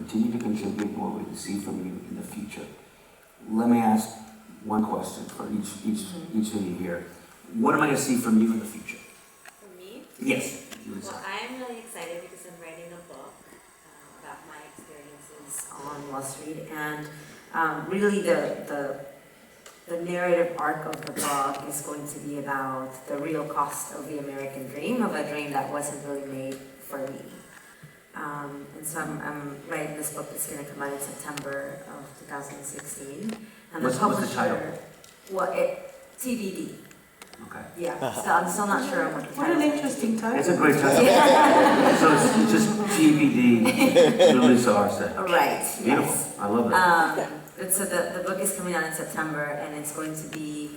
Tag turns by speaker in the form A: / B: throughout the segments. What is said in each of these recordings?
A: continue to contribute, and what we can see from you in the future. Let me ask one question for each of you here. What am I going to see from you in the future?
B: For me?
A: Yes.
B: Well, I'm really excited because I'm writing a book about my experiences on Wall Street, and really the narrative arc of the book is going to be about the real cost of the American dream, of a dream that wasn't really made for me. And so I'm writing this book that's going to come out in September of 2016. And
A: What's the title?
B: Well, TBD.
A: Okay.
B: Yeah, so I'm still not sure what the title is.
C: What an interesting title.
A: It's a great title. So it's just TBD, Julissa, Arce.
B: Right,
A: Beautiful.
B: yes.
A: I love that.
B: And so the book is coming out in September, and it's going to be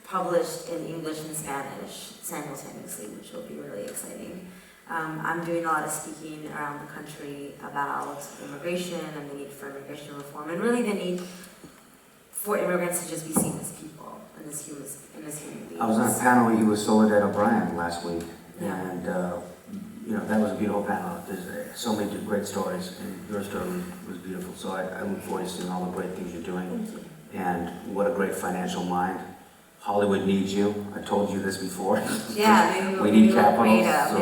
B: published in English and Spanish simultaneously, which will be really exciting. I'm doing a lot of speaking around the country about immigration and the need for immigration reform, and really the need for immigrants to just be seen as people and as human beings.
A: I was on a panel with Soledad O'Brien last week,
B: Yeah.
A: and that was a beautiful panel. There's so many great stories, and your story was beautiful. So I look forward to seeing all the great things you're doing.
B: Thank you.
A: And what a great financial mind. Hollywood needs you. I told you this before.
B: Yeah, maybe
A: We need
B: we'll
A: capital,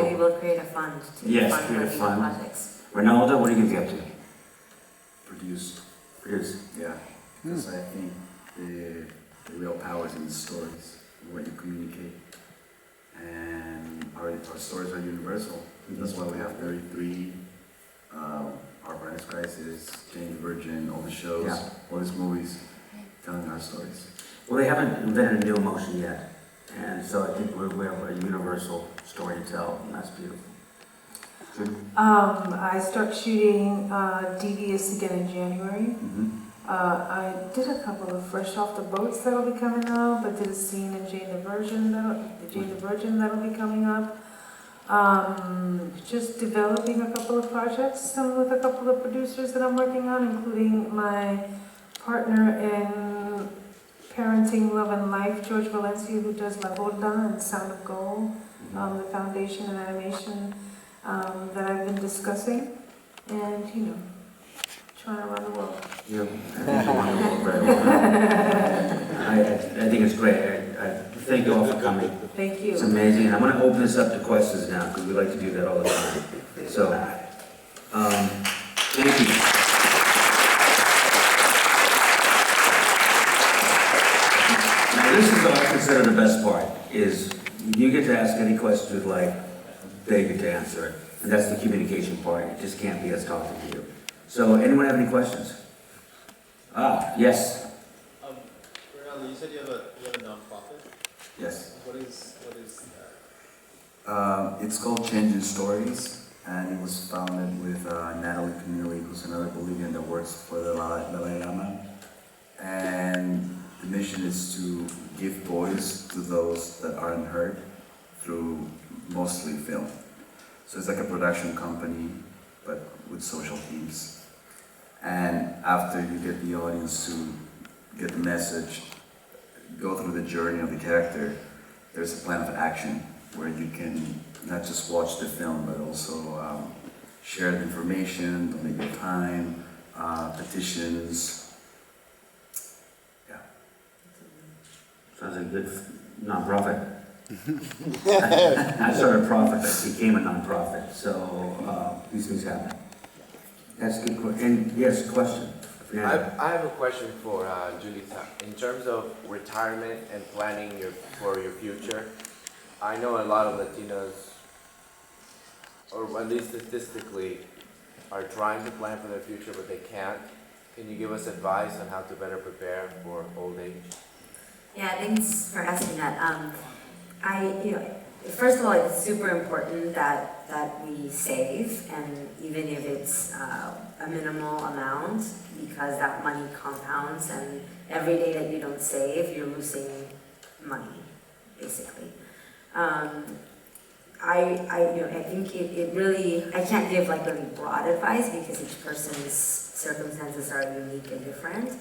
B: maybe we'll create a fund to
A: Yes,
B: fund
A: create a
B: these
A: fund.
B: projects.
A: Reynaldo, what are you going to get up to?
D: Produced.
A: Produce.
D: Yeah, because I think the real power is in the stories, what you communicate. And our stories are universal. That's why we have 33, Our Brightest Crisis, Jane the Virgin, all the shows,
A: Yeah.
D: all these movies telling our stories.
A: Well, they haven't invented a new emotion yet. And so I think we have a universal story to tell, and that's beautiful. Judy?
C: I start shooting Devious again in January. I did a couple of Fresh Off the Boats that'll be coming up. I did a scene in Jane the Virgin that'll be coming up. Just developing a couple of projects with a couple of producers that I'm working on, including my partner in Parenting, Love and Life, George Valencia, who does La Borda and Sound of Gold, the foundation and animation that I've been discussing, and trying to run the world.
A: Yeah, I think you want to work very well. I think it's great. I thank you all for coming.
C: Thank you.
A: It's amazing. And I'm going to open this up to questions now because we like to do that all the time. So, thank you. Now, this is what I consider the best part, is you get to ask any question you'd like, they get to answer it. And that's the communication part. It just can't be us talking to you. So, anyone have any questions? Yes.
E: Reynaldo, you said you have a nonprofit.
D: Yes.
E: What is that?
D: It's called Changing Stories, and it was founded with Natalie Camilli, who's another Bolivian that works for the Dalai Lama. And the mission is to give voice to those that aren't heard through mostly film. So it's like a production company, but with social themes. And after you get the audience to get the message, go through the journey of the character, there's a plan of action where you can not just watch the film, but also share the information, donate your time, petitions. Yeah.
A: Sounds like a good nonprofit. I started a profit that became a nonprofit, so these things happen. That's a good question. And yes, question. Yeah.
F: I have a question for Julissa. In terms of retirement and planning for your future, I know a lot of Latinos, or at least statistically, are trying to plan for their future, but they can't. Can you give us advice on how to better prepare for old age?
B: Yeah, thanks for asking that. First of all, it's super important that we save, and even if it's a minimal amount, because that money compounds, and every day that you don't save, you're losing money, basically. I think it really, I can't give like really broad advice because each person's circumstances are unique and different.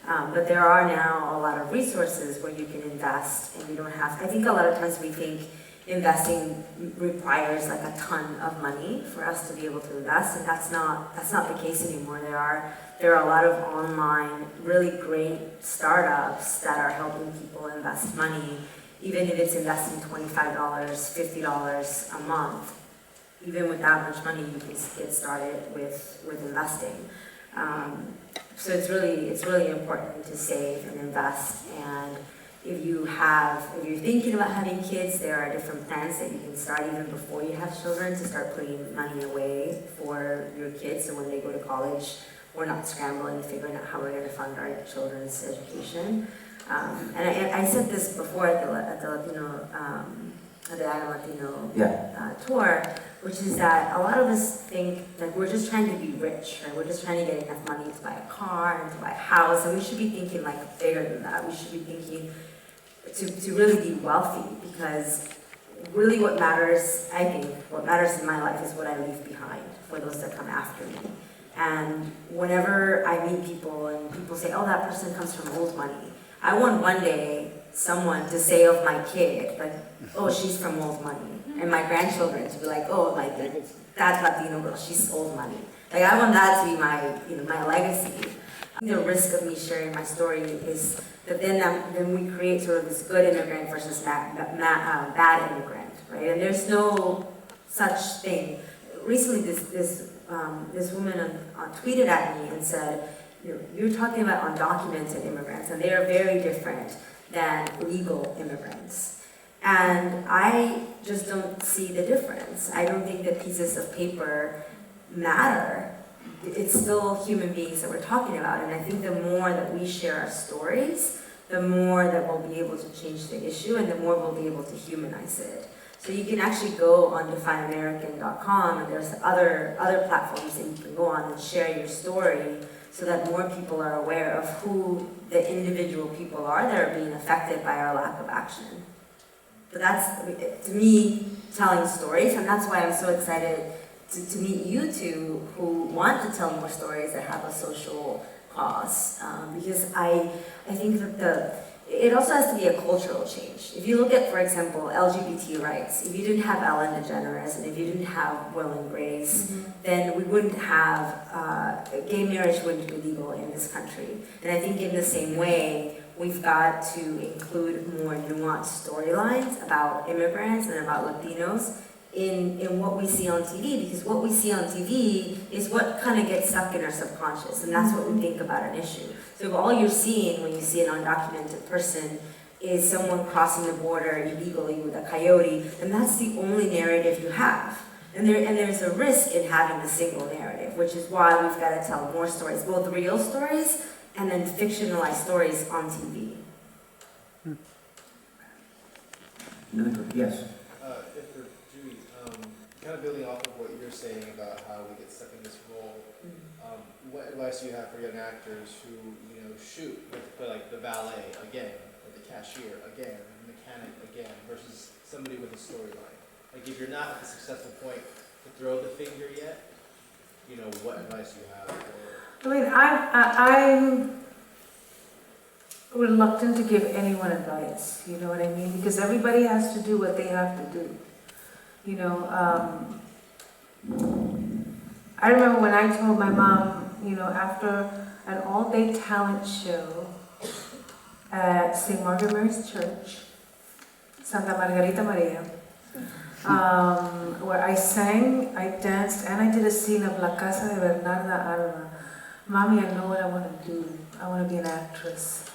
B: But there are now a lot of resources where you can invest and you don't have, I think a lot of times we think investing requires like a ton of money for us to be able to invest, and that's not the case anymore. There are a lot of online, really great startups that are helping people invest money, even if it's investing $25, $50 a month. Even with that much money, you can get started with investing. So it's really important to save and invest. And if you're thinking about having kids, there are different plans that you can start even before you have children to start putting money away for your kids. So when they go to college, we're not scrambling, figuring out how we're going to fund our children's education. And I said this before at the Latino, at the Latino tour, which is that a lot of us think like we're just trying to be rich, right? We're just trying to get enough money to buy a car and to buy a house, and we should be thinking like bigger than that. We should be thinking to really be wealthy, because really what matters, I think, what matters in my life is what I leave behind for those that come after me. And whenever I meet people and people say, oh, that person comes from old money, I want one day someone to say of my kid, like, oh, she's from old money. And my grandchildren to be like, oh, like, that Latino girl, she's old money. Like, I want that to be my legacy. The risk of me sharing my story is that then we create sort of this good immigrant versus bad immigrant, right? And there's no such thing. Recently, this woman tweeted at me and said, you're talking about undocumented immigrants, and they are very different than legal immigrants. And I just don't see the difference. I don't think that pieces of paper matter. It's still human beings that we're talking about, and I think the more that we share our stories, the more that we'll be able to change the issue, and the more we'll be able to humanize it. So you can actually go on defineamerican.com, and there's other platforms that you can go on and share your story, so that more people are aware of who the individual people are that are being affected by our lack of action. But that's, to me, telling stories, and that's why I'm so excited to meet you two who want to tell more stories that have a social cause. Because I think that it also has to be a cultural change. If you look at, for example, LGBT rights, if you didn't have Ellen DeGeneres and if you didn't have Will and Grace, then we wouldn't have, gay marriage wouldn't be legal in this country. And I think in the same way, we've got to include more nuanced storylines about immigrants and about Latinos in what we see on TV, because what we see on TV is what kind of gets stuck in our subconscious, and that's what we think about an issue. So if all you're seeing when you see an undocumented person is someone crossing the border illegally with a coyote, then that's the only narrative you have. And there's a risk in having a single narrative, which is why we've got to tell more stories, both real stories and then fictionalized stories on TV.
A: Yes.
E: For Judy, kind of building off of what you're saying about how we get stuck in this role, what advice do you have for young actors who, shoot with like the valet again, or the cashier again, the mechanic again, versus somebody with a storyline? Like if you're not at the successful point to throw the finger yet, what advice do you have for?
C: I'm reluctant to give anyone advice, you know what I mean? Because everybody has to do what they have to do. I remember when I told my mom, after an all-day talent show at St. Margaret Mary's Church, Santa Margarita Maria, where I sang, I danced, and I did a scene of La Casa de Bernarda Alba. Mommy, I know what I want to do. I want to be an actress.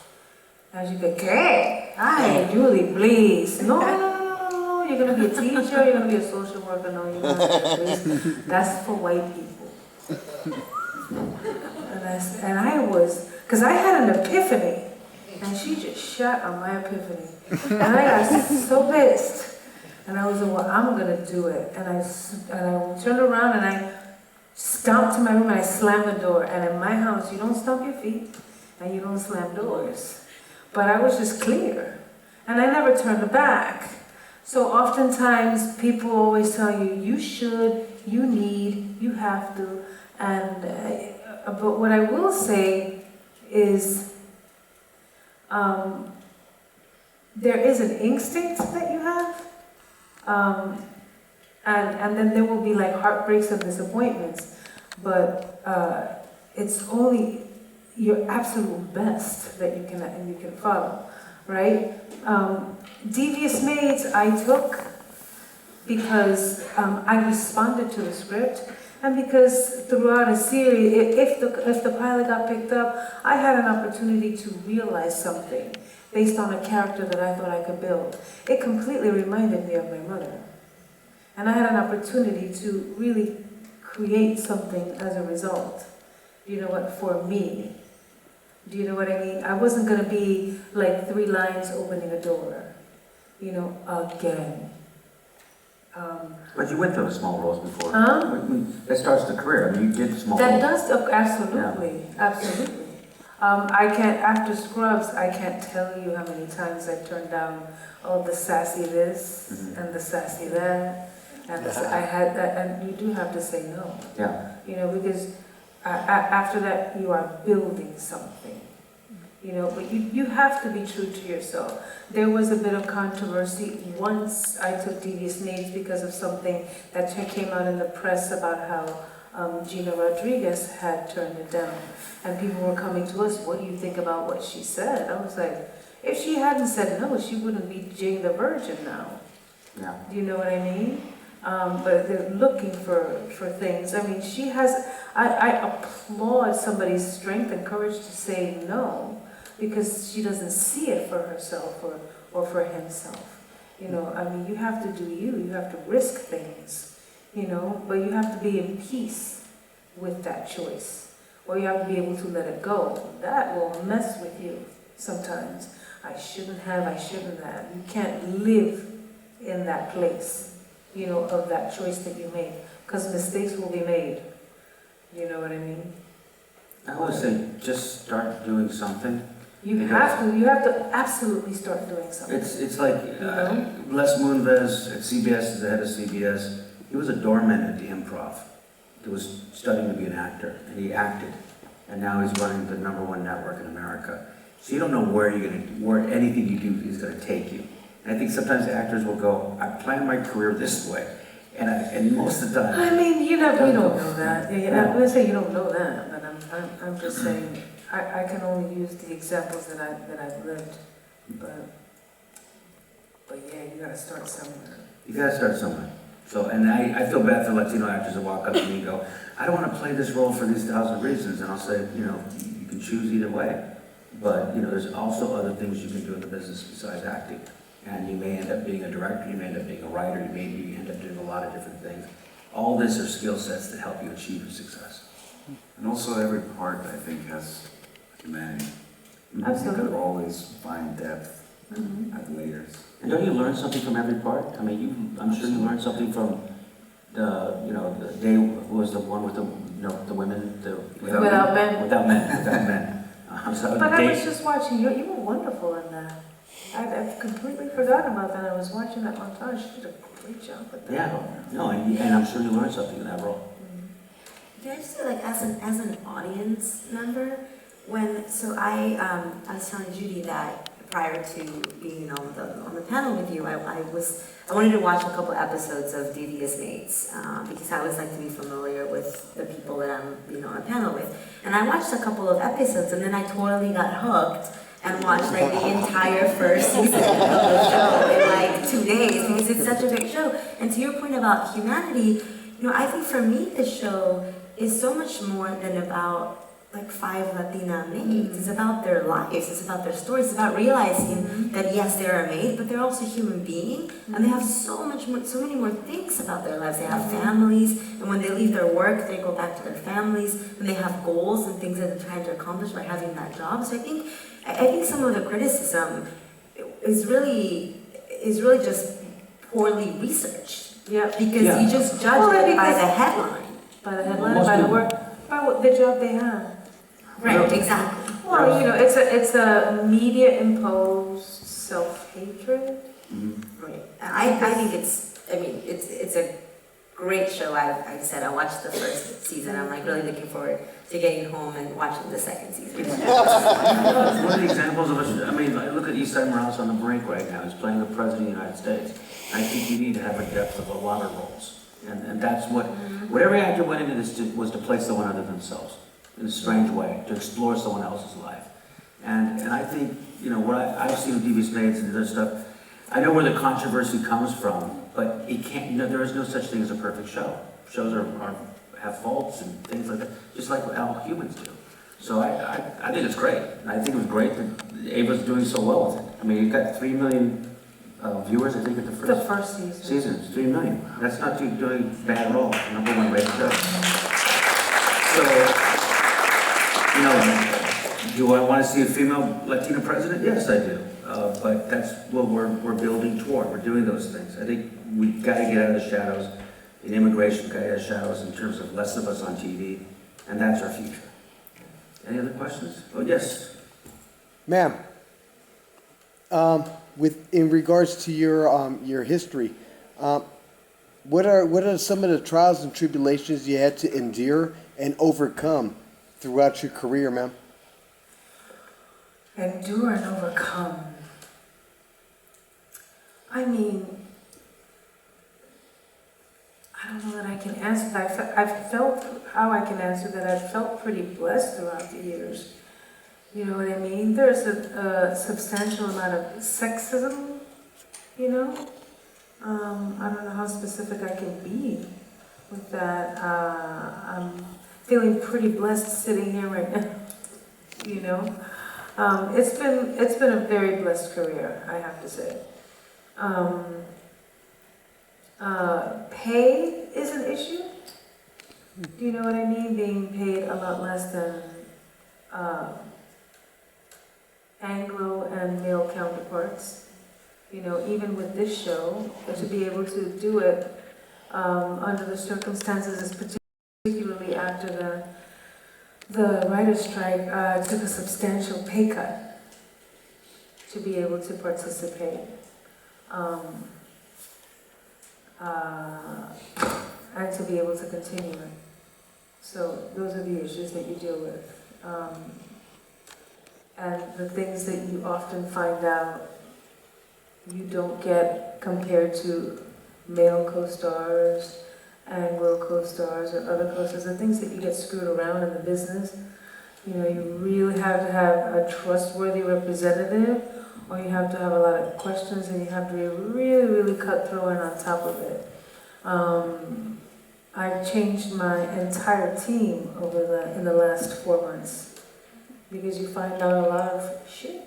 C: And she go, ¿qué? Ay, Judy, please. No, you're going to be a teacher, you're going to be a social worker. No, you're not. Please. That's for white people. And I was, because I had an epiphany. And she just shut on my epiphany. And I got so pissed. And I was like, well, I'm going to do it. And I turned around and I stomped to my room and I slammed the door. And in my house, you don't stomp your feet and you don't slam doors. But I was just clear. And I never turned back. So oftentimes people always tell you, you should, you need, you have to. And but what I will say is there is an instinct that you have And then there will be like heartbreaks and disappointments, but it's only your absolute best that you can follow, right? Devious Maids I took because I responded to the script, and because throughout a series, if the pilot got picked up, I had an opportunity to realize something based on a character that I thought I could build. It completely reminded me of my mother. And I had an opportunity to really create something as a result. You know what, for me. Do you know what I mean? I wasn't gonna be like 3 lines opening a door, you know, again.
A: But you went through the small roles before.
C: Huh?
A: I mean, that starts the career. I mean, you did small
C: That
A: roles.
C: does, absolutely, absolutely. I can't, after Scrubs, I can't tell you how many times I've turned down, the sassy this and the sassy that. And I had that, and you do have to say no.
A: Yeah.
C: You know, because after that, you are building something. You know, but you have to be true to yourself. There was a bit of controversy once I took Devious Maids because of something that came out in the press about how Gina Rodriguez had turned it down. And people were coming to us, what do you think about what she said? I was like, if she hadn't said no, she wouldn't be Jane the Virgin now.
A: Yeah.
C: Do you know what I mean? But they're looking for things. I mean, she has, I applaud somebody's strength and courage to say no, because she doesn't see it for herself or for himself. You know, I mean, you have to do you have to risk things, you know, but you have to be in peace with that choice, or you have to be able to let it go. That will mess with you sometimes. I shouldn't have. You can't live in that place, you know, of that choice that you made, because mistakes will be made. You know what I mean?
A: I always say, just start doing something.
C: You have to absolutely start doing something.
A: It's like,
C: You know?
A: Les Moonves at CBS, is the head of CBS. He was a doorman at the Improv. He was studying to be an actor, and he acted. And now he's running the #1 network in America. So you don't know where anything you do is gonna take you. And I think sometimes actors will go, I planned my career this way. And most of the time.
C: I mean, you don't know that.
A: Yeah.
C: I'm gonna say you don't know that, but I'm just saying I can only use the examples that I've lived. But yeah, you gotta start somewhere.
A: You gotta start somewhere. So, and I feel bad for Latino actors that walk up to me and go, I don't want to play this role for these 1,000 reasons. And I'll say, you know, you can choose either way. But, you know, there's also other things you can do in the business besides acting. And you may end up being a director, you may end up being a writer, you may end up doing a lot of different things. All this are skill sets that help you achieve your success.
D: And also every part, I think, has humanity.
C: Absolutely.
D: You can always find depth
C: Mhm.
D: at layers.
A: And don't you learn something from every part? I mean, I'm sure you learned something from the day was the one with the women,
C: Without Men.
A: Without men. So
C: But
A: the
C: I
A: day-
C: was just watching you. You were wonderful in that. I completely forgot about that. I was watching that montage. You did a great job with that.
A: Yeah, no, and I'm sure you learned something in that role.
B: Can I just say, like, as an audience member, I was telling Judy that prior to being on the panel with you, I wanted to watch a couple episodes of Devious Maids because I always like to be familiar with the people that I'm on a panel with, and I watched a couple of episodes, and then I totally got hooked and watched like the entire first season of the show in like 2 days because it's such a great show. And to your point about humanity, I think for me this show is so much more than about like 5 Latina maids. It's about their lives, it's about their stories, it's about realizing that yes, they're a maid, but they're also a human being, and they have so many more things about their lives. They have families, and when they leave their work, they go back to their families, and they have goals and things that they're trying to accomplish by having that job. So I think some of the criticism is really just poorly researched.
C: Yeah.
B: Because you just judge it by the headline.
C: By the headline, by the work, by what the job they have.
B: Right, exactly.
C: Well, it's a media imposed self-hatred.
B: Right. I think it's a great show. I said I watched the first season. I'm like really looking forward to getting home and watching the second season.
A: One of the examples of I look at Eastside Morales on the brink right now. He's playing the President of the United States. I think you need to have a depth of a lot of roles. And that's what every actor went into this was to play someone other than themselves, in a strange way, to explore someone else's life. And I think, what I've seen with TV Spades and other stuff, I know where the controversy comes from, but it can't, there is no such thing as a perfect show. Shows have faults and things like that, just like how humans do. So I think it's great. And I think it was great that Ava's doing so well with it. I mean, you got 3 million viewers, I think, at the first
C: season.
A: It's 3 million. That's not doing bad at all. #1 rated show. So, do I want to see a female Latino president? Yes, I do. But that's what we're building toward. We're doing those things. I think we've got to get out of the shadows. In immigration, we've got to get out of the shadows in terms of less of us on TV. And that's our future. Any other questions? Oh, yes.
G: Ma'am, in regards to your history, what are some of the trials and tribulations you had to endure and overcome throughout your career, ma'am?
C: Endure and overcome. I mean, I don't know that I can answer that. I've felt how I can answer that. I've felt pretty blessed throughout the years. You know what I mean? There's a substantial amount of sexism, I don't know how specific I can be with that. I'm feeling pretty blessed sitting here right now, It's been a very blessed career, I have to say. Pay is an issue. Do you know what I mean? Being paid a lot less than Anglo and male counterparts. Even with this show, to be able to do it under the circumstances, particularly after the writer's strike, took a substantial pay cut to be able to participate. And to be able to continue it. So those are the issues that you deal with. And the things that you often find out you don't get compared to male co-stars, Anglo co-stars, or other co-stars, the things that you get screwed around in the business. You really have to have a trustworthy representative, or you have to have a lot of questions and you have to be really, really cutthroat and on top of it. I've changed my entire team in the last 4 months because you find out a lot of shit,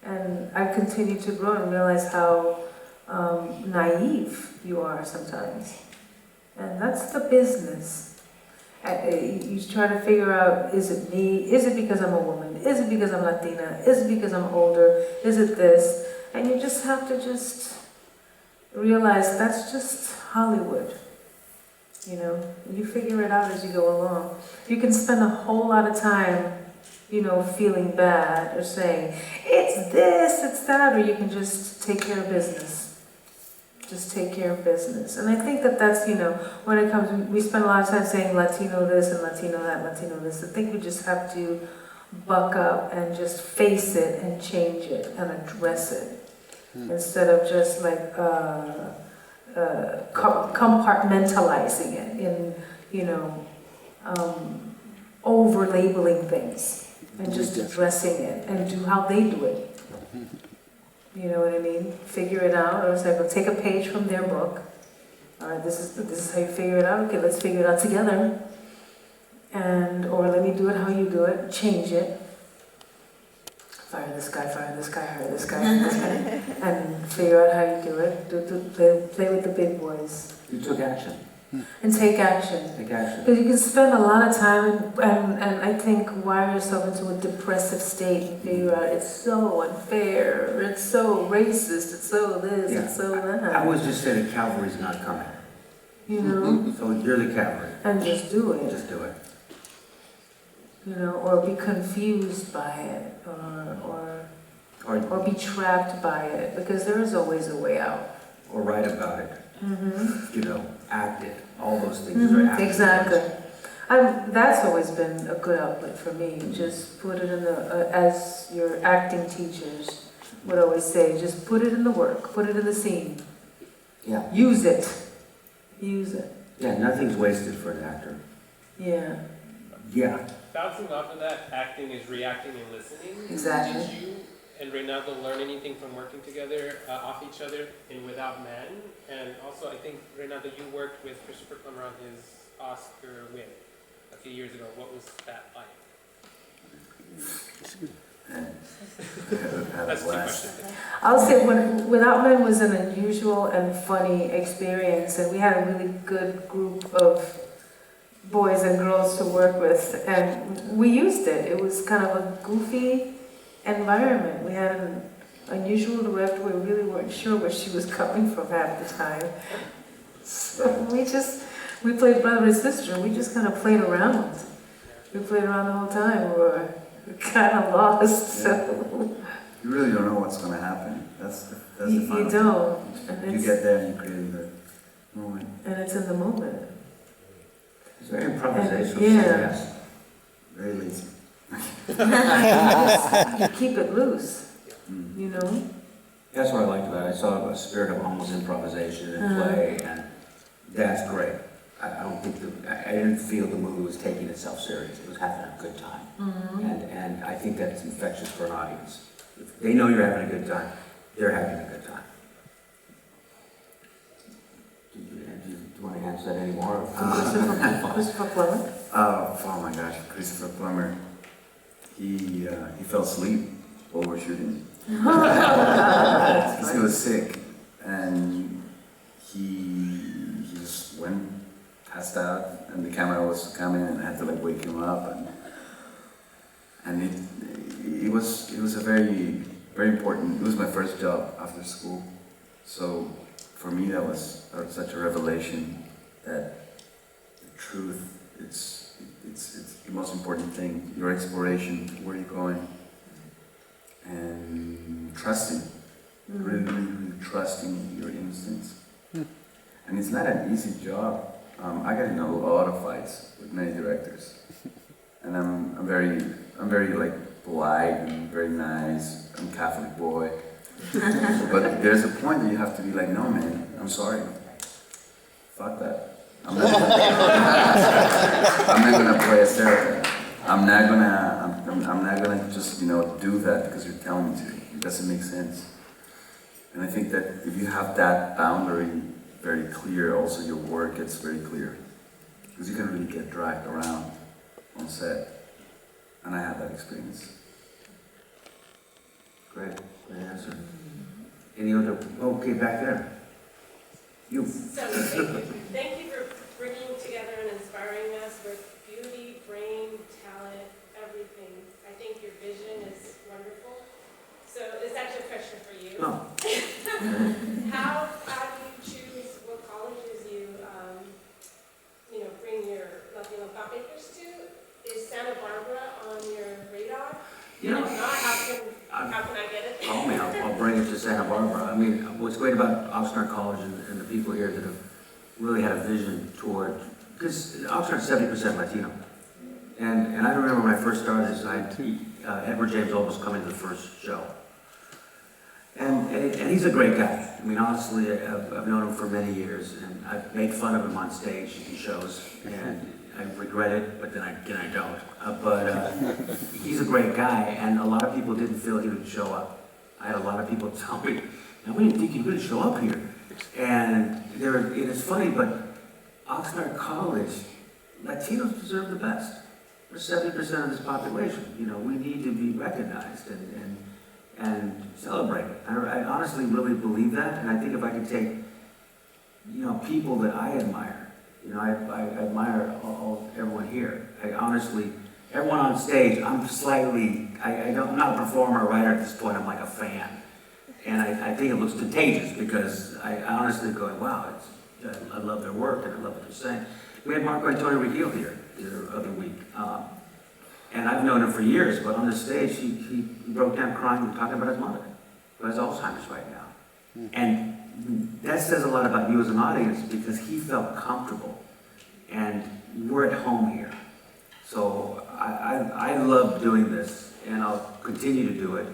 C: and I continue to grow and realize how naive you are sometimes. And that's the business. You try to figure out, is it me? Is it because I'm a woman? Is it because I'm Latina? Is it because I'm older? Is it this? And you just have to realize that's just Hollywood. You figure it out as you go along. You can spend a whole lot of time, feeling bad or saying, it's this, it's that, or you can just take care of business. Just take care of business. And I think that's, when it comes, we spend a lot of time saying Latino this and Latino that, Latino this. I think we just have to buck up and just face it and change it and address it. Instead of just like compartmentalizing it in, over-labeling things and just addressing it and do how they do it. You know what I mean? Figure it out. Or it's like, well, take a page from their book. All right, this is how you figure it out. Okay, let's figure it out together. Or let me do it how you do it. Change it. Fire this guy, hire this guy, hire this guy, and figure out how you do it. Play with the big boys.
A: You took action.
C: And take action.
A: Take action.
C: Because you can spend a lot of time and I think wire yourself into a depressive state and figure out it's so unfair, it's so racist, it's so this, it's so that.
A: I always just say the cavalry's not coming. So you're the cavalry.
C: And just do it.
A: Just do it.
C: Or be confused by it, or be trapped by it, because there is always a way out.
A: Or write about it. Act it. All those things are acting.
C: Exactly. That's always been a good outlet for me. Just put it in as your acting teachers would always say, just put it in the work, put it in the scene,
A: Yeah,
C: use it, use it.
A: yeah, nothing's wasted for an actor.
C: Yeah,
A: Yeah,
H: Bouncing off of that, acting is reacting and listening.
C: Exactly.
H: Did you and Reynaldo learn anything from working together off each other in Without Men? And also, I think, Reynaldo, you worked with Christopher Plummer on his Oscar win a few years ago. What was that like?
D: And
H: That's two questions.
C: I'll say Without Men was an unusual and funny experience, and we had a really good group of boys and girls to work with, and we used it. It was kind of a goofy environment. We had an unusual director. We really weren't sure where she was coming from half the time. So we played brother and sister. We just kind of played around. We played around the whole time. We were kind of lost. So
D: you really don't know what's gonna happen. That's the
C: you
D: fun.
C: don't, and
D: You
C: it's
D: get there and you create the moment.
C: and it's in the moment.
A: it's very improvisational,
C: Yeah.
A: yes.
D: Very lazy.
C: You keep it loose,
D: Mm.
C: you know.
A: That's what I liked about it. I saw a spirit of almost improvisation and
C: Uh-huh.
A: play, and that's great. I don't think I didn't feel the movie was taking itself serious. It was having a good time. And I think that's infectious for an audience. If they know you're having a good time, they're having a good time. Do you want to answer that anymore?
C: Christopher Plummer.
D: Oh my gosh, Christopher Plummer. He fell asleep while we were shooting. Because he was sick, and he just went, passed out, and the camera was coming, and I had to like wake him up, and it was a very important. It was my first job after school, so for me that was such a revelation that the truth it's the most important thing. Your exploration, where you're going, and trusting, really trusting your instincts. And it's not an easy job. I got in a lot of fights with many directors, and I'm very like polite and very nice. I'm a Catholic boy, but there's a point that you have to be like, no man, I'm sorry, fuck that. I'm not gonna play a stereotype. I'm not gonna just do that because you're telling me to. It doesn't make sense. And I think that if you have that boundary very clear, also your work gets very clear. Because you can really get dragged around on set. And I had that experience.
A: Great answer. Any other? Okay, back there. You.
I: So, thank you for bringing together and inspiring us with beauty, brain, talent, everything. I think your vision is wonderful. So, it's actually a question for you.
A: No.
I: How do you choose what colleges you bring your Latino thought makers to? Is Santa Barbara on your radar?
A: You know,
I: And if not, how can I get it?
A: call me, I'll bring it to Santa Barbara. I mean, what's great about Oxnard College and the people here that have really had a vision toward, because Oxnard's 70% Latino. And I remember when I first started, Edward James Olmos was coming to the first show. And he's a great guy. I mean, honestly, I've known him for many years, and I've made fun of him on stage in shows, and I regret it, but then I don't. But he's a great guy, and a lot of people didn't feel he would show up. I had a lot of people tell me, we didn't think he would show up here. And it is funny, but Oxnard College, Latinos deserve the best. We're 70% of this population. We need to be recognized and celebrated. I honestly really believe that, and I think if I could take, people that I admire, I admire everyone here. I honestly, everyone on stage, I'm not a performer or writer at this point, I'm like a fan. And I think it looks contagious because I honestly go, wow, I love their work and I love what they're saying. We had Marco Antonio Regil here the other week. And I've known him for years, but on the stage, he broke down crying and talking about his mother, who has Alzheimer's right now. And that says a lot about you as an audience because he felt comfortable. And we're at home here. So I love doing this, and I'll continue to do it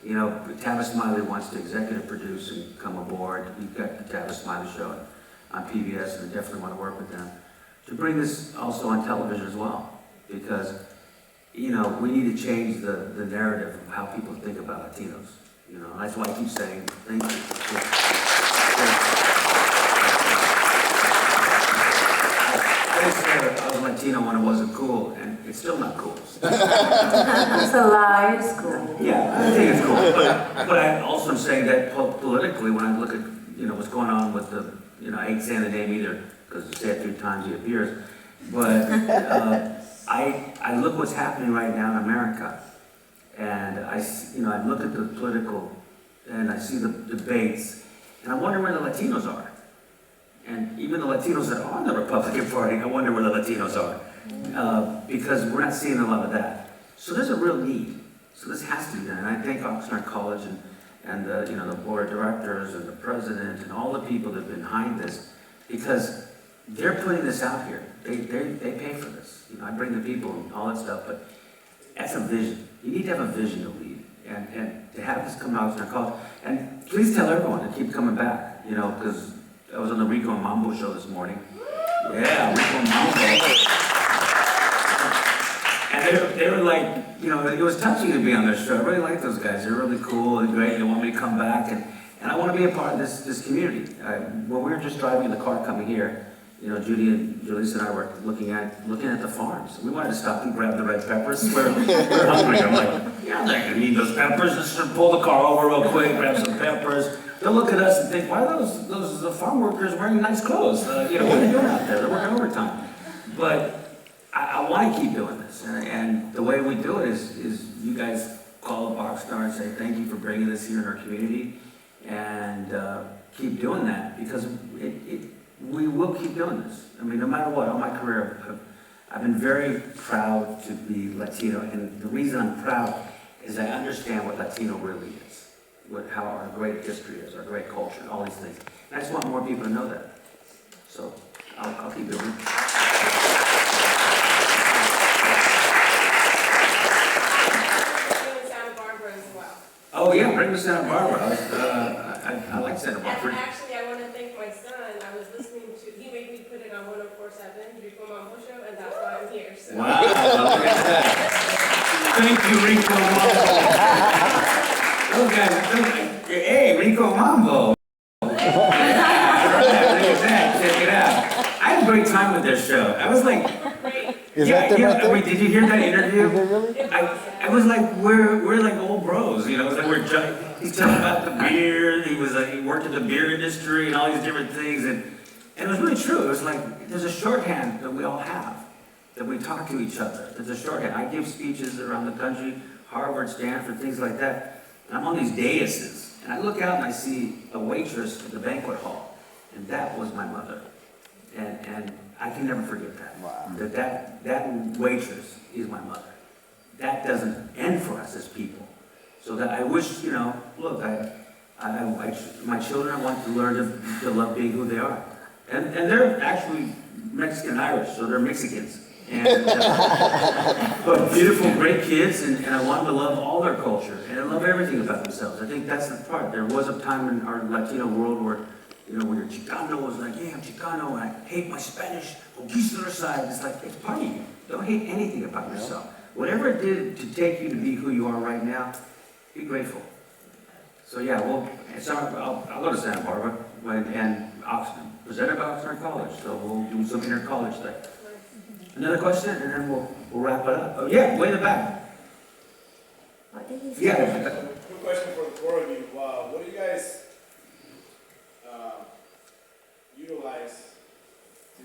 A: You know, Tavis Smiley wants to executive produce and come aboard. We've got the Tavis Smiley show on PBS, and I definitely want to work with them to bring this also on television as well, because, you know, we need to change the narrative of how people think about Latinos. You know, that's why I keep saying thank you. I said I was Latino when it wasn't cool, and it's still not cool.
C: It's a lie, it's cool.
A: Yeah, I think it's cool, but I also am saying that politically, when I look at, you know, what's going on with the, you know, I ain't saying the name either, because I say it 3 times, he appears, but I look what's happening right now in America, and you know, I look at the political, and I see the debates, and I wonder where the Latinos are. And even the Latinos that are on the Republican Party, I wonder where the Latinos are. Because we're not seeing a lot of that. So there's a real need. So this has to be done. And I thank Oxnard College and the, you know, the board of directors and the president and all the people that have been behind this, because they're putting this out here. They pay for this. You know, I bring the people and all that stuff, but that's a vision. You need to have a vision to lead. And to have this come out Oxnard College. And please tell everyone to keep coming back, you know, because I was on the Rico and Mambo show this morning. Yeah, Rico and Mambo. And they were like, you know, it was touching to be on their show. I really like those guys. They're really cool and great. They want me to come back, and I want to be a part of this community. When we were just driving in the car coming here, you know, Judy and Julissa and I were looking at the farms. We wanted to stop and grab the red peppers. We're hungry. I'm like, yeah, I'm not gonna need those peppers. Just pull the car over real quick, grab some peppers. They'll look at us and think, why are those farm workers wearing nice clothes? You know, what are they doing out there? They're working overtime. But I want to keep doing this. And the way we do it is you guys call up Oxnard and say, thank you for bringing this here in our community. And keep doing that, because we will keep doing this. I mean, no matter what, all my career, I've been very proud to be Latino. And the reason I'm proud is I understand what Latino really is. How our great history is, our great culture, and all these things. And I just want more people to know that. So I'll keep doing it.
I: Santa Barbara as well.
A: Oh yeah, bring me Santa Barbara. I like Santa Barbara.
I: And actually, I want to thank my son. I was listening to, he made me put it on 104.7, Rico Mambo Show, and that's why I'm here. So.
A: Wow, look at that. Thank you, Rico Mambo. Those guys, hey, Rico Mambo. Check it out. I had a great time with their show. I was like,
G: Is that them right there?
A: wait, did you hear that interview?
G: Is it really?
A: I was like, we're like old bros, you know. It's like he's talking about the beer. He was like, he worked in the beer industry and all these different things, and it was really true. It was like there's a shorthand that we all have, that we talk to each other. There's a shorthand. I give speeches around the country, Harvard, Stanford, things like that. And I'm on these daises, and I look out and I see a waitress at the banquet hall, and that was my mother. And I can never forget that.
G: Wow.
A: That waitress is my mother. That doesn't end for us as people. So that I wish, you know, look, my children, I want to learn to love being who they are. And they're actually Mexican Irish, so they're Mexicans. And, but beautiful, great kids, and I want them to love all their culture, and I love everything about themselves. I think that's the part. There was a time in our Latino world where, you know, when you're Chicano, was like, yeah, I'm Chicano, and I hate my Spanish conquistador side. It's like, it's part of you. Don't hate anything about yourself. Whatever it did to take you to be who you are right now, be grateful. So yeah, well, I'll go to Santa Barbara and Oxnard, presented by Oxnard College, so we'll do some inter-college thing. Another question, and then we'll wrap it up. Oh yeah, way in the back.
B: What did he say?
A: Yeah.
J: Quick question for the four of you. What do you guys utilize to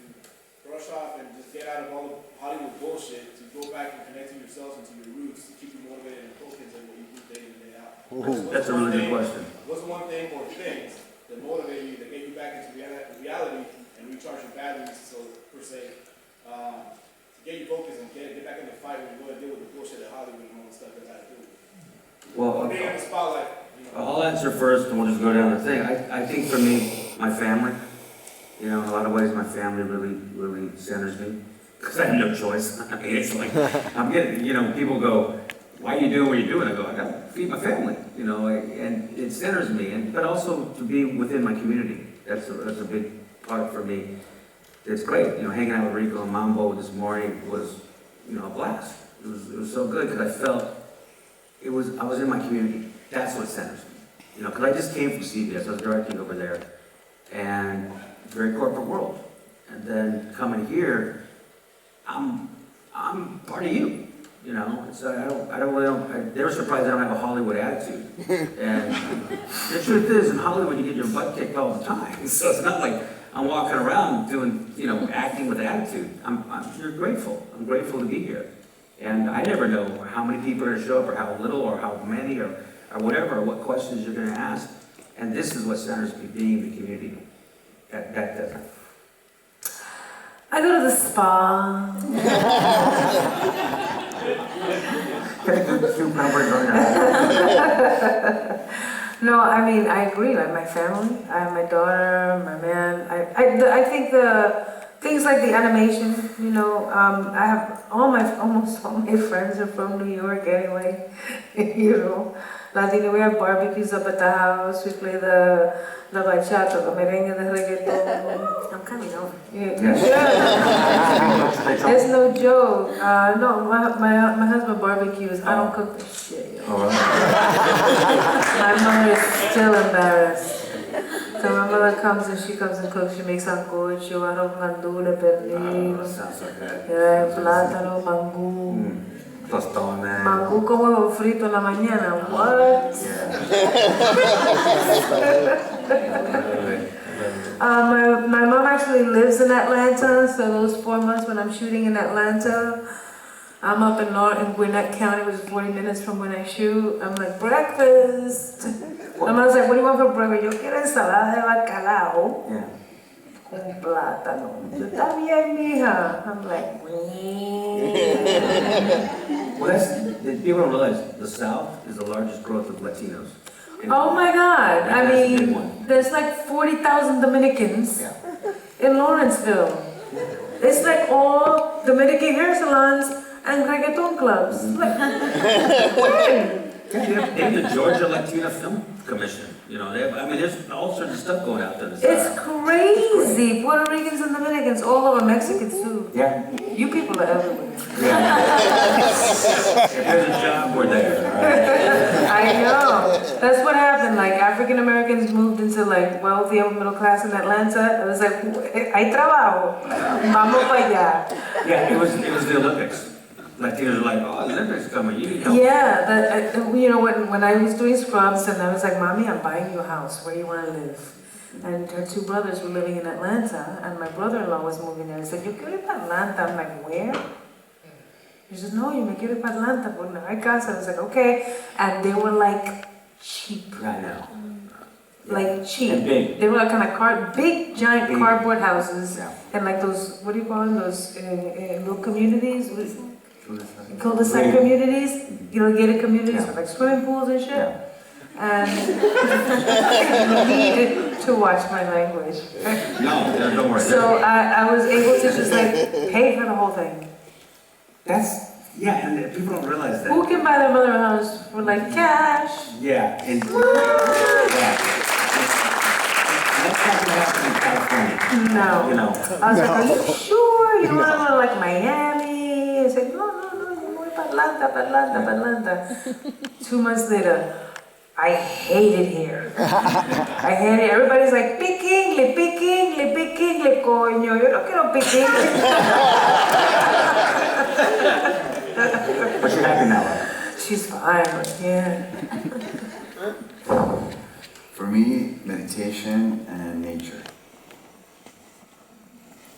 J: brush off and just get out of all the Hollywood bullshit to go back and connect to yourselves and to your roots to keep you motivated and focused on what you do day in and day out?
A: That's a really good question.
J: What's the one thing or things that motivate you, that get you back into reality and recharge your batteries, so per se, to get you focused and get back in the fight when you go and deal with the bullshit at Hollywood and all the stuff that I do?
A: Well,
J: Being in the spotlight, you know.
A: I'll answer first, and we'll just go down the thing. I think for me, my family, you know, in a lot of ways, my family really centers me, because I have no choice. I mean, it's like, I'm getting, you know, people go, why are you doing what you're doing? I go, I gotta feed my family, you know, and it centers me, but also to be within my community. That's a big part for me. It's great, you know, hanging out with Rico and Mambo this morning was, you know, a blast. It was so good because I felt I was in my community. That's what centers me. You know, because I just came from CBS, I was directing over there, and very corporate world. And then coming here, I'm part of you. You know, they were surprised I don't have a Hollywood attitude. And the truth is, in Hollywood, you get your butt kicked all the time. So it's not like I'm walking around doing, you know, acting with attitude. You're grateful. I'm grateful to be here. And I never know how many people are going to show up, or how little, or how many, or whatever, or what questions you're going to ask. And this is what centers me, being in the community. That doesn't.
C: I go to the spa. No, I mean, I agree, like my family, I have my daughter, my man, I think the things like the animation, you know, I have almost all my friends are from New York anyway, you know. Latino, we have barbecues up at the house, we play the bachata, the merengue, the reggaeton.
B: I'm coming over.
C: Yeah. It's no joke. No, my husband barbecues. I don't cook this shit, yo. My mother is still embarrassed. So my mother comes and she comes and cooks. She makes sancocho, arroz blandura, pernil,
A: Sounds like that.
C: plátano, mangú.
A: Tostones.
C: Mangú con huevo frito en la mañana. What? My mom actually lives in Atlanta, so those 4 months when I'm shooting in Atlanta, I'm up in Gwinnett County, which is 40 minutes from when I shoot. I'm like, breakfast. My mom's like, what do you want for breakfast? Yo quiero ensalada de bacalao.
A: Yeah.
C: Con plátano. Está bien, mija. I'm like,
A: People don't realize the South is the largest growth of Latinos.
C: oh my God. I
A: That's a big
C: mean,
A: one.
C: there's like 40,000 Dominicans
A: Yeah.
C: in Lawrenceville. It's like all Dominican hair salons and reggaeton clubs. Like, when?
A: They have the Georgia Latino Film Commission. You know, there's all sorts of stuff going out there.
C: It's crazy. Puerto Ricans and Dominicans, all over Mexicans too.
A: Yeah.
C: You people are everywhere.
A: If there's a job, we're there. Right?
C: I know. That's what happened. Like African Americans moved into like wealthy upper middle class in Atlanta. It was like, hay trabajo. Vamos para allá.
A: Yeah, it was the Olympics. Latinos are like, oh, the Olympics coming, you need help.
C: Yeah, you know, when I was doing Scrubs and I was like, Mommy, I'm buying you a house. Where do you want to live? And her 2 brothers were living in Atlanta, and my brother-in-law was moving there. He said, yo quiero ir para Atlanta. I'm like, where? He said, no, yo me quiero ir para Atlanta. Pues no hay casa. I was like, okay. And they were like cheap.
A: I know.
C: Like cheap.
A: And big.
C: They were like kind of big, giant
A: Big.
C: cardboard houses.
A: Yeah.
C: And like those, what do you call them? Those little communities? Cul-de-sac
A: Big.
C: communities, you know, gated communities
A: Yeah.
C: with like swimming pools and shit.
A: Yeah.
C: And you need to watch my language.
A: No, don't worry.
C: So I was able to just like pay for the whole thing.
A: And people don't realize
C: Who
A: that.
C: can buy their mother a house for like cash?
A: Yeah, and yeah. That's not gonna happen in California.
C: No.
A: You know.
C: I was like, are you sure? You don't want to go to like Miami? I said, no, you're going to Atlanta. 2 months later, I hate it here. I hate it. Everybody's like, pick English, coño. Yo no quiero pick English.
A: But you're happy now, right?
C: She's fine, but yeah.
D: For me, meditation and nature.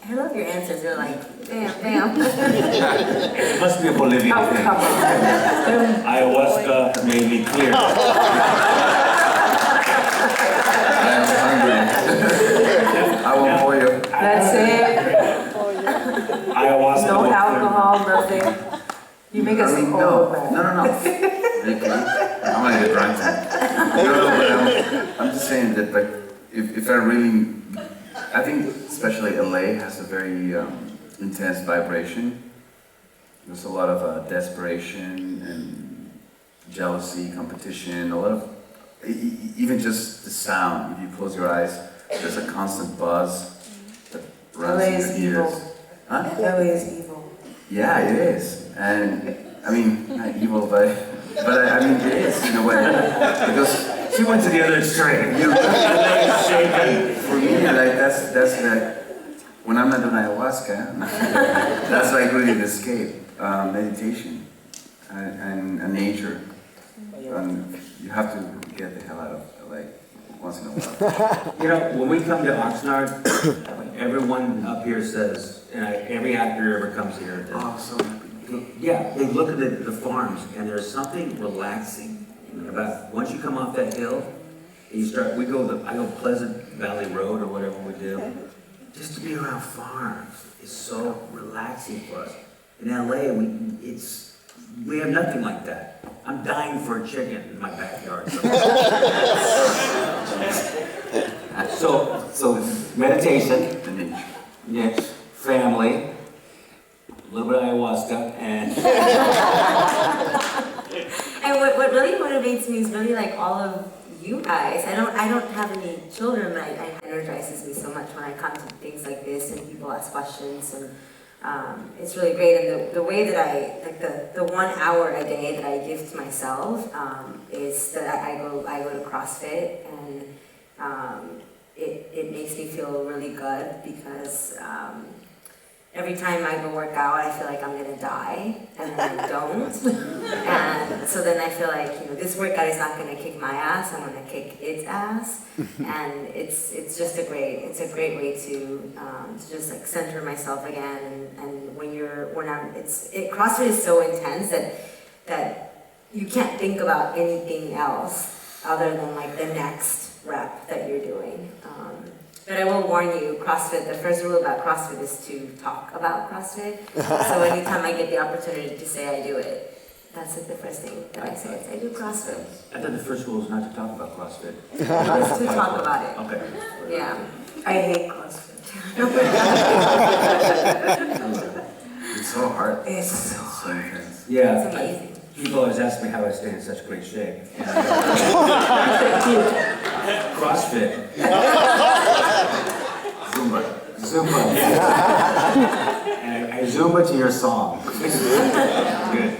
B: I love your answers. You're like, damn.
A: It must be a Bolivian
C: Oh,
A: thing.
C: come on.
A: Ayahuasca made me clear.
D: I will pour you.
C: That's it.
A: Ayahuasca.
C: No
A: will clear-
C: alcohol, nothing. You make us think all of that.
D: No. Okay. I'm gonna get drunk. No, but I'm just saying that, like, if I really, I think especially LA has a very intense vibration. There's a lot of desperation and jealousy, competition, a lot of, even just the sound. If you close your eyes, there's a constant buzz that runs
C: LA
D: in
C: is
D: your ears.
C: evil.
D: Huh?
C: LA is evil.
D: Yeah, it is. And I mean, not evil, but I mean, it is in a way. Because
A: She went to the other extreme.
D: you really shaking. For me, like that's like when I'm not doing ayahuasca, that's like really an escape, meditation, and nature. And you have to get the hell out of LA once in a while.
A: You know, when we come to Oxnard, everyone up here says, and every actor ever comes here, that,
D: Oh, so happy.
A: yeah, they look at the farms, and there's something relaxing about, once you come off that hill, and you start, I go Pleasant Valley Road or whatever we do, just to be around farms is so relaxing for us. In LA, we have nothing like that. I'm dying for a chicken in my backyard. So meditation, yes, family, a little bit of ayahuasca, and
B: And what really motivates me is really like all of you guys. I don't have any children, but it energizes me so much when I come to things like this and people ask questions, and it's really great. And the way that I, like the 1 hour a day that I give to myself is that I go to CrossFit, and it makes me feel really good because every time I go work out, I feel like I'm gonna die, and then I don't. And so then I feel like, this workout is not gonna kick my ass, I'm gonna kick its ass. And it's just a great way to just like center myself again. And CrossFit is so intense that you can't think about anything else other than like the next rep that you're doing. But I will warn you, CrossFit, the first rule about CrossFit is to talk about CrossFit. So anytime I get the opportunity to say I do it, that's like the first thing that I say is I do CrossFit.
A: I thought the first rule was not to talk about CrossFit.
B: It's to talk about it.
A: Okay.
B: Yeah.
C: I hate CrossFit.
D: It's so hard.
C: It's so
D: So intense.
A: Yeah.
B: It's amazing.
A: People always ask me how I stay in such great shape. And, CrossFit. Zumba. And I Zumba to your song. Good.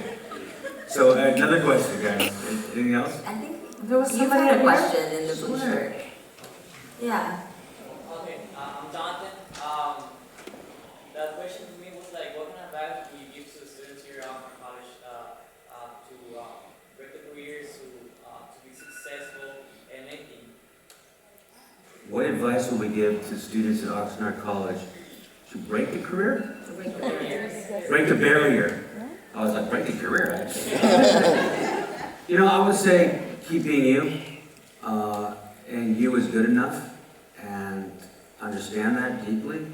A: So another question, guys. Anything else?
B: I think
C: There was
B: you
C: somebody
B: had a
C: up here?
B: question in the blue shirt. Yeah.
K: Okay, I'm Jonathan. The question to me was like, what kind of advice do you give to the students here at Oxnard College to break the careers, to be successful in anything?
A: What advice would we give to students at Oxnard College to break the career?
B: To break the barriers.
A: Break the barrier. I was like, break the career. I would say keep being you, and you is good enough, and understand that deeply,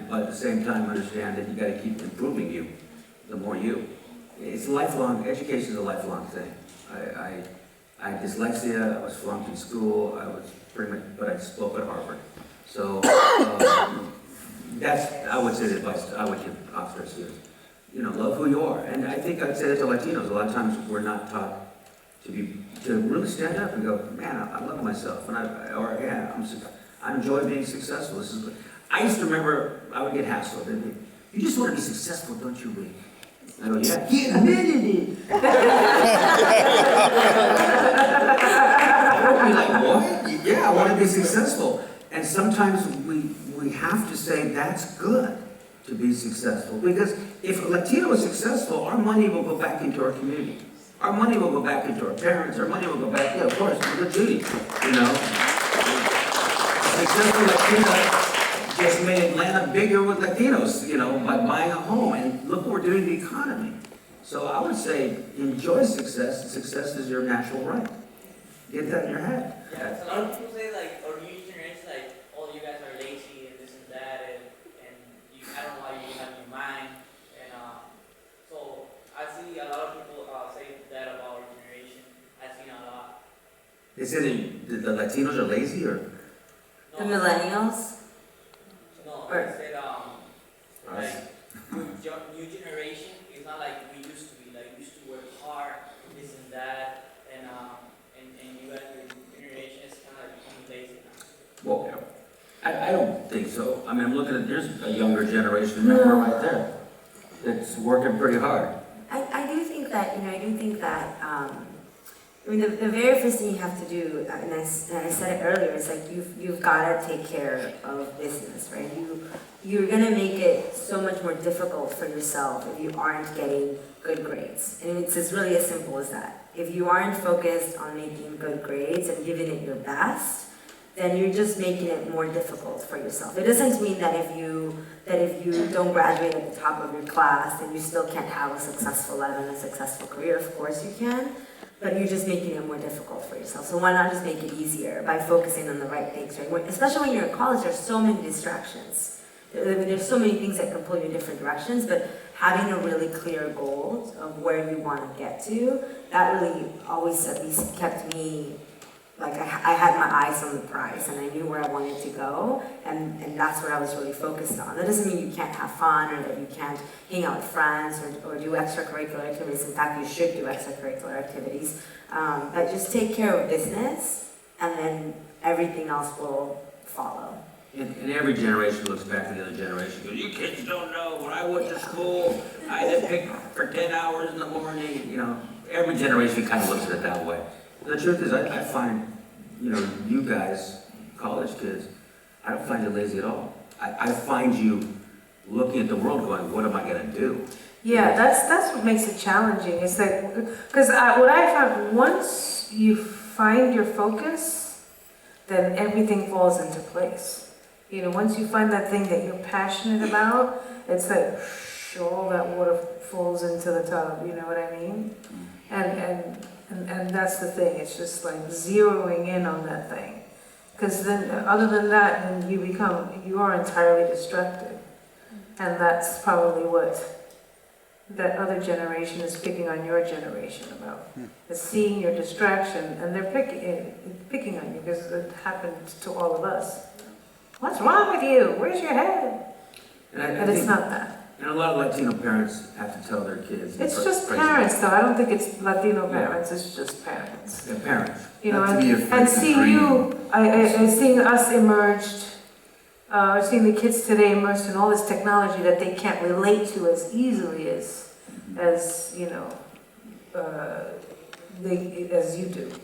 A: but at the same time understand that you got to keep improving you, the more you. It's lifelong. Education is a lifelong thing. I had dyslexia. I was flunked in school. But I spoke at Harvard. So I would say the advice I would give Oxford students. Love who you are. And I think I'd say that to Latinos. A lot of times we're not taught to really stand up and go, man, I love myself. And I enjoy being successful. I used to remember I would get hassled. You just want to be successful, don't you, Rick? I go, yeah. He admitted it. I'd be like, what? Yeah, I want to be successful. And sometimes we have to say that's good to be successful. Because if a Latino is successful, our money will go back into our community. Our money will go back into our parents. Our money will go back, of course, to Judy, Successful Latino just made Atlanta bigger with Latinos, by buying a home. And look what we're doing to the economy. So I would say enjoy success. Success is your natural right. Get that in your head.
K: Yeah, so a lot of people say like, or new generation, like, oh, you guys are lazy and this and that, and I don't know why you have your mind. And so I see a lot of people say that about our generation. I've seen a lot.
A: They say that the Latinos are lazy, or?
B: The millennials?
K: No,
B: Or-
K: I said like new generation is not like we used to be. Like we used to work hard. This
A: I mean, I'm looking at, there's a younger generation member right there that's working pretty hard.
B: I do think that, I do think that, I mean, the very first thing you have to do, and I said it earlier, is like you've got to take care of business, right? You're going to make it so much more difficult for yourself if you aren't getting good grades. And it's really as simple as that. If you aren't focused on making good grades and giving it your best, then you're just making it more difficult for yourself. It doesn't mean that if you don't graduate at the top of your class, then you still can't have a successful life and a successful career. Of course you can, but you're just making it more difficult for yourself. So why not just make it easier by focusing on the right things, right? Especially when you're in college, there's so many distractions. There's so many things that can pull you in different directions, but having a really clear goal of where you want to get to, that really always at least kept me, like I had my eyes on the prize and I knew where I wanted to go, and that's what I was really focused on. That doesn't mean you can't have fun or that you can't hang out with friends or do extracurricular activities. In fact, you should do extracurricular activities, but just take care of business and then everything else will follow.
A: And every generation looks back to the other generation and goes, you kids don't know, when I went to school, I had to pick for 10 hours in the morning, every generation kind of looks at it that way. The truth is, I find, you guys, college kids, I don't find you lazy at all. I find you looking at the world going, what am I gonna do?
C: Yeah, that's what makes it challenging. It's like, because what I found, once you find your focus, then everything falls into place. Once you find that thing that you're passionate about, it's like all that water falls into the tub. You know what I mean? And that's the thing. It's just like zeroing in on that thing. Because then, other than that, then you are entirely distracted. And that's probably what that other generation is picking on your generation about. It's seeing your distraction, and they're picking on you because it happened to all of us. What's wrong with you? Where's your head? And it's not that.
A: And a lot of Latino parents have to tell their kids.
C: It's just parents, though. I don't think it's Latino parents. It's just parents.
A: They're parents.
C: And seeing us emerged, seeing the kids today immersed in all this technology that they can't relate to as easily as you do.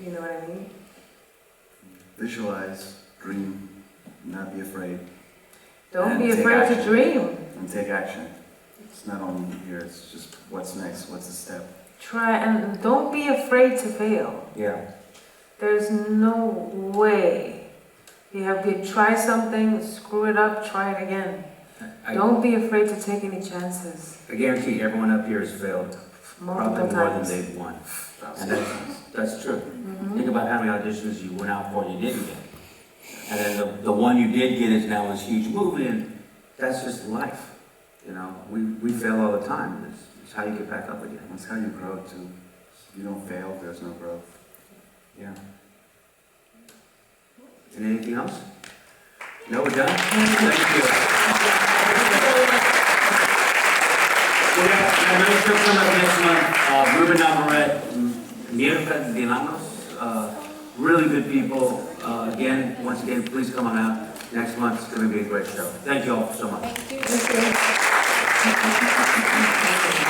C: You know what I mean?
D: Visualize, dream, not be afraid.
C: Don't be afraid to dream.
D: And take action. It's not only here, it's just what's next, what's the step.
C: Try, and don't be afraid to fail.
A: Yeah.
C: There's no way. You have to try something, screw it up, try it again. Don't be afraid to take any chances.
A: I guarantee everyone up here has failed.
C: Multiple
A: probably more
C: times.
A: than they've won. And that's true. Think about how many auditions you went out for and you didn't get. And then the one you did get is now this huge movie, and that's just life. We fail all the time. It's how you get back up again.
D: That's how you grow too. If you don't fail, there's no growth.
A: Yeah. And anything else? No, we're done? Thank you. We have another show coming up next month. Ruben Navarrete, Mierda Dinamos. Really good people. Once again, please come on out. Next month, it's going to be a great show. Thank you all so much.
B: Thank you.